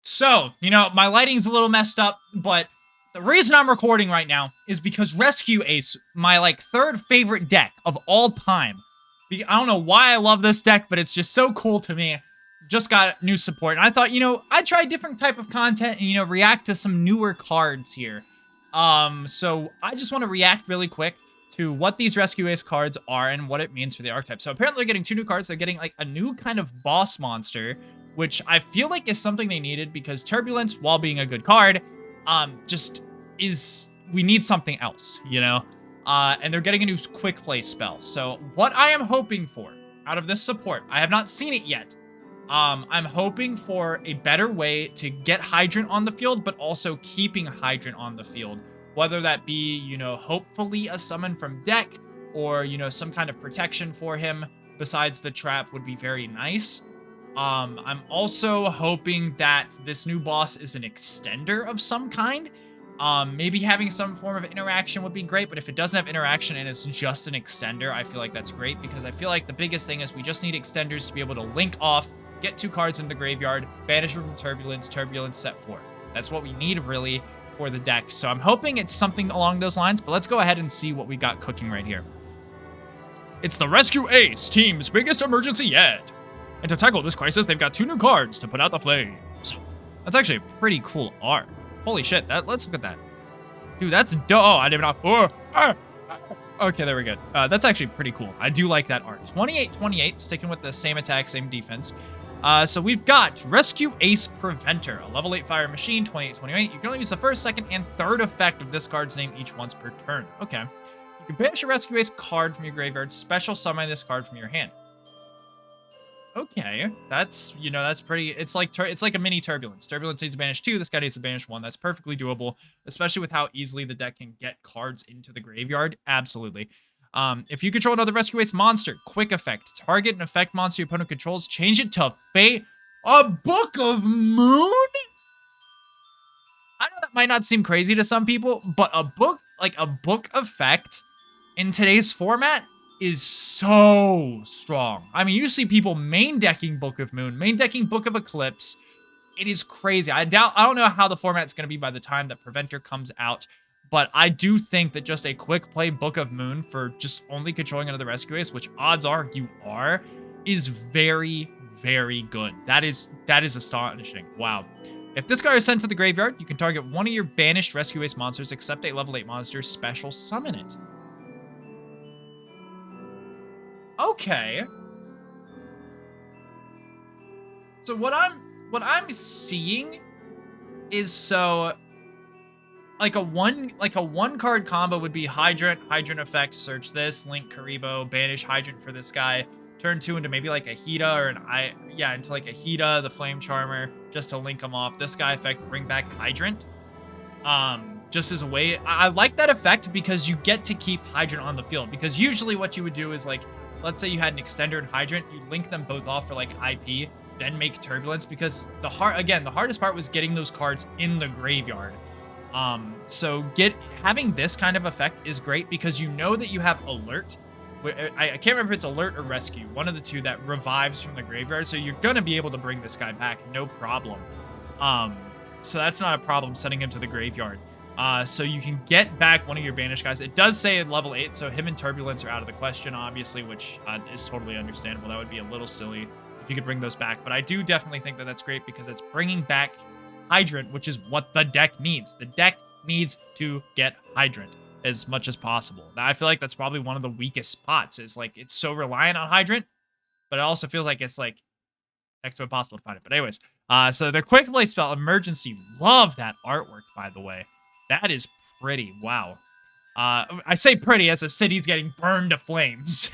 So, my lighting's a little messed up, but the reason I'm recording right now is because Rescue Ace, my third favorite deck of all time. I don't know why I love this deck, but it's just so cool to me. Just got new support, and I thought, I'd try different type of content and, react to some newer cards here. So I just want to react really quick to what these Rescue Ace cards are and what it means for the archetype. So apparently they're getting 2 new cards. They're getting a new kind of boss monster, which I feel like is something they needed because Turbulence, while being a good card, we need something else, and they're getting a new quick play spell. So what I am hoping for out of this support, I have not seen it yet. I'm hoping for a better way to get Hydrant on the field, but also keeping Hydrant on the field. Whether that be, hopefully a summon from deck or, some kind of protection for him besides the trap would be very nice. I'm also hoping that this new boss is an extender of some kind. Maybe having some form of interaction would be great, but if it doesn't have interaction and it's just an extender, I feel like that's great because I feel like the biggest thing is we just need extenders to be able to link off, get 2 cards in the graveyard, banish from Turbulence, Turbulence set 4. That's what we need really for the deck. So I'm hoping it's something along those lines, but let's go ahead and see what we got cooking right here. It's the Rescue Ace team's biggest emergency yet. And to tackle this crisis, they've got 2 new cards to put out the flames. That's actually a pretty cool art. Holy shit, let's look at that. Dude, that's dope. Oh, I did not. Okay, there we go. That's actually pretty cool. I do like that art. 28-28, sticking with the same attack, same defense. So we've got Rescue Ace Preventer, a level 8 fire machine, 28-28. You can only use the first, second, and third effect of this card's name each once per turn. Okay. You can banish a Rescue Ace card from your graveyard, special summon this card from your hand. Okay, that's pretty. It's like a mini Turbulence. Turbulence needs to banish 2. This guy needs to banish 1. That's perfectly doable, especially with how easily the deck can get cards into the graveyard. Absolutely. If you control another Rescue Ace monster, quick effect. Target an effect monster your opponent controls. Change it to Fate. A Book of Moon? I know that might not seem crazy to some people, but a book effect in today's format is so strong. I mean, you see people main decking Book of Moon, main decking Book of Eclipse. It is crazy. I don't know how the format's going to be by the time that Preventer comes out, but I do think that just a quick play Book of Moon for just only controlling another Rescue Ace, which odds are you are, is very, very good. That is astonishing. Wow. If this card is sent to the graveyard, you can target one of your banished Rescue Ace monsters, except a level 8 monster, special summon it. Okay. So what I'm seeing is a one card combo would be Hydrant effect, search this, link Karibo, banish Hydrant for this guy, turn 2 into maybe like a Hida or into like a Hida, the Flame Charmer, just to link them off. This guy effect, bring back Hydrant. Just as a way, I like that effect because you get to keep Hydrant on the field, because usually what you would do is let's say you had an extender and Hydrant, you link them both off for IP, then make Turbulence, because the hardest part was getting those cards in the graveyard. So having this kind of effect is great because you know that you have Alert. I can't remember if it's Alert or Rescue, one of the two that revives from the graveyard, so you're gonna be able to bring this guy back, no problem. So that's not a problem sending him to the graveyard. So you can get back one of your banished guys. It does say level 8, so him and Turbulence are out of the question, obviously, which is totally understandable. That would be a little silly if you could bring those back. But I do definitely think that that's great because it's bringing back Hydrant, which is what the deck needs. The deck needs to get Hydrant as much as possible. Now, I feel like that's probably one of the weakest spots, is it's so reliant on Hydrant, but it also feels like it's next to impossible to find it. But anyways, so their quick play spell, Emergency. Love that artwork, by the way. That is pretty. Wow. I say pretty as the city's getting burned to flames.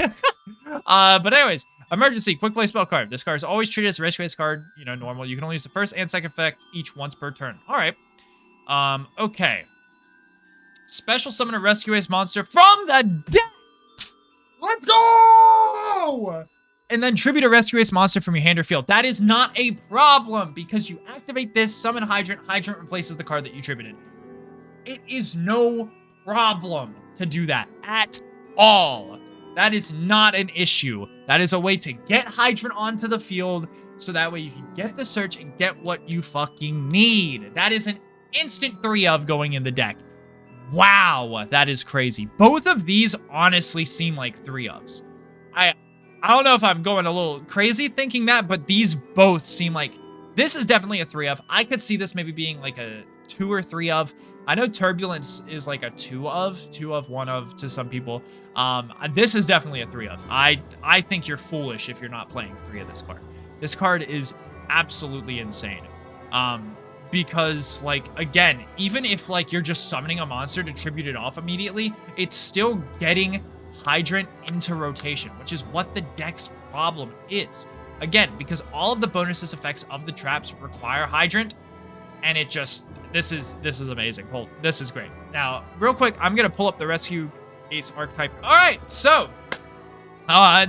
But anyways, Emergency, quick play spell card. This card is always treated as a Rescue Ace card, normal. You can only use the first and second effect each once per turn. All right. Okay. Special summon a Rescue Ace monster from the deck. Let's go! And then tribute a Rescue Ace monster from your hand or field. That is not a problem because you activate this, summon Hydrant. Hydrant replaces the card that you tributed. It is no problem to do that at all. That is not an issue. That is a way to get Hydrant onto the field, so that way you can get the search and get what you fucking need. That is an instant 3 of going in the deck. Wow, that is crazy. Both of these honestly seem like 3 ofs. I don't know if I'm going a little crazy thinking that, but these both seem like this is definitely a 3 of. I could see this maybe being like a 2 or 3 of. I know Turbulence is like a 2 of, 1 of to some people. This is definitely a 3 of. I think you're foolish if you're not playing 3 of this card. This card is absolutely insane. Because like, again, even if like you're just summoning a monster to tribute it off immediately, it's still getting Hydrant into rotation, which is what the deck's problem is. Again, because all of the bonuses effects of the traps require Hydrant, and it just, this is amazing. Well, this is great. Now, real quick, I'm gonna pull up the Rescue Ace archetype. All right, so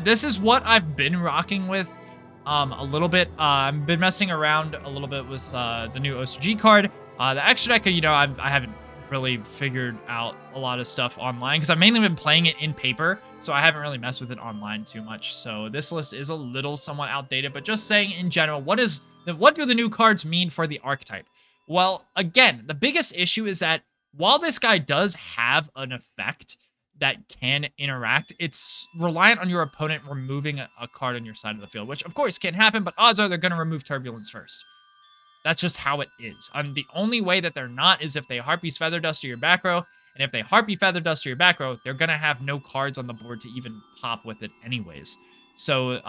this is what I've been rocking with a little bit. I've been messing around a little bit with the new OCG card. The extra deck, you know, I haven't really figured out a lot of stuff online because I've mainly been playing it in paper, so I haven't really messed with it online too much. So this list is a little somewhat outdated, but just saying in general, what do the new cards mean for the archetype? Well, again, the biggest issue is that while this guy does have an effect that can interact, it's reliant on your opponent removing a card on your side of the field, which of course can happen, but odds are they're going to remove Turbulence first. That's just how it is. And the only way that they're not is if they Harpy's Feather Duster your back row. And if they Harpy Feather Duster your back row, they're going to have no cards on the board to even pop with it anyways. So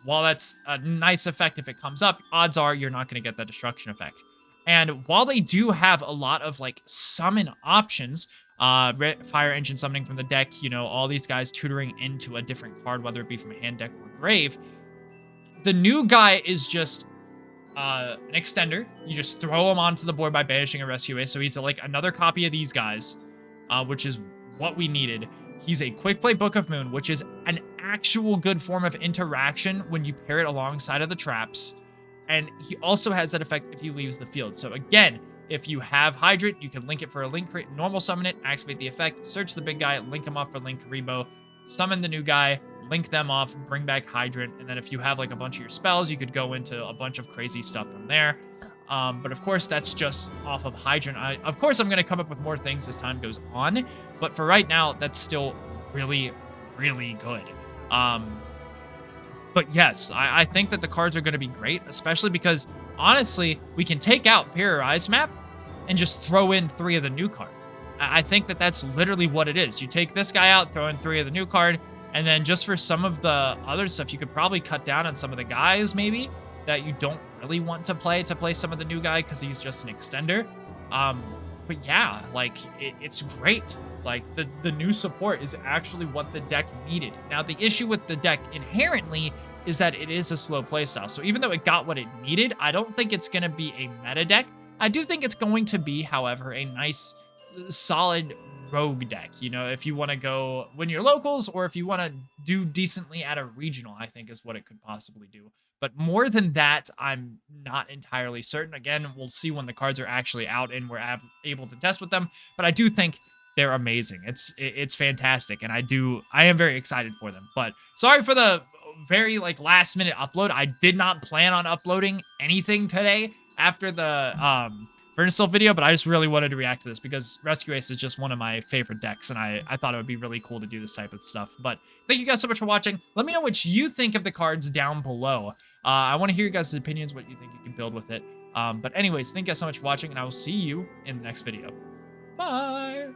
while that's a nice effect if it comes up, odds are you're not going to get that destruction effect. And while they do have a lot of like summon options, Fire Engine summoning from the deck, you know, all these guys tutoring into a different card, whether it be from a hand deck or grave, the new guy is just an extender. You just throw him onto the board by banishing a Rescue Ace. So he's like another copy of these guys, which is what we needed. He's a Quick Play Book of Moon, which is an actual good form of interaction when you pair it alongside of the traps. And he also has that effect if he leaves the field. So again, if you have Hydrant, you can link it for a link, normal summon it, activate the effect, search the big guy, link him off for Link Karibo, summon the new guy, link them off, bring back Hydrant, and then if you have like a bunch of your spells, you could go into a bunch of crazy stuff from there. But of course, that's just off of Hydrant. Of course, I'm going to come up with more things as time goes on, but for right now, that's still really, really good. But yes, I think that the cards are going to be great, especially because, honestly, we can take out Mirror Ice Map and just throw in 3 of the new card. I think that that's literally what it is. You take this guy out, throw in 3 of the new card, and then just for some of the other stuff, you could probably cut down on some of the guys, maybe, that you don't really want to play some of the new guy because he's just an extender. But yeah, like, it's great. Like, the new support is actually what the deck needed. Now, the issue with the deck inherently is that it is a slow playstyle. So even though it got what it needed, I don't think it's going to be a meta deck. I do think it's going to be, however, a nice, solid rogue deck. You know, if you want to go win your locals or if you want to do decently at a regional, I think is what it could possibly do. But more than that, I'm not entirely certain. Again, we'll see when the cards are actually out and we're able to test with them. But I do think they're amazing. It's fantastic, and I am very excited for them. But sorry for the very like last minute upload. I did not plan on uploading anything today after the Vernisil video, but I just really wanted to react to this because Rescue Ace is just one of my favorite decks, and I thought it would be really cool to do this type of stuff. But thank you guys so much for watching. Let me know what you think of the cards down below. I want to hear your guys' opinions, what you think you can build with it. But anyways, thank you guys so much for watching, and I will see you in the next video. Bye!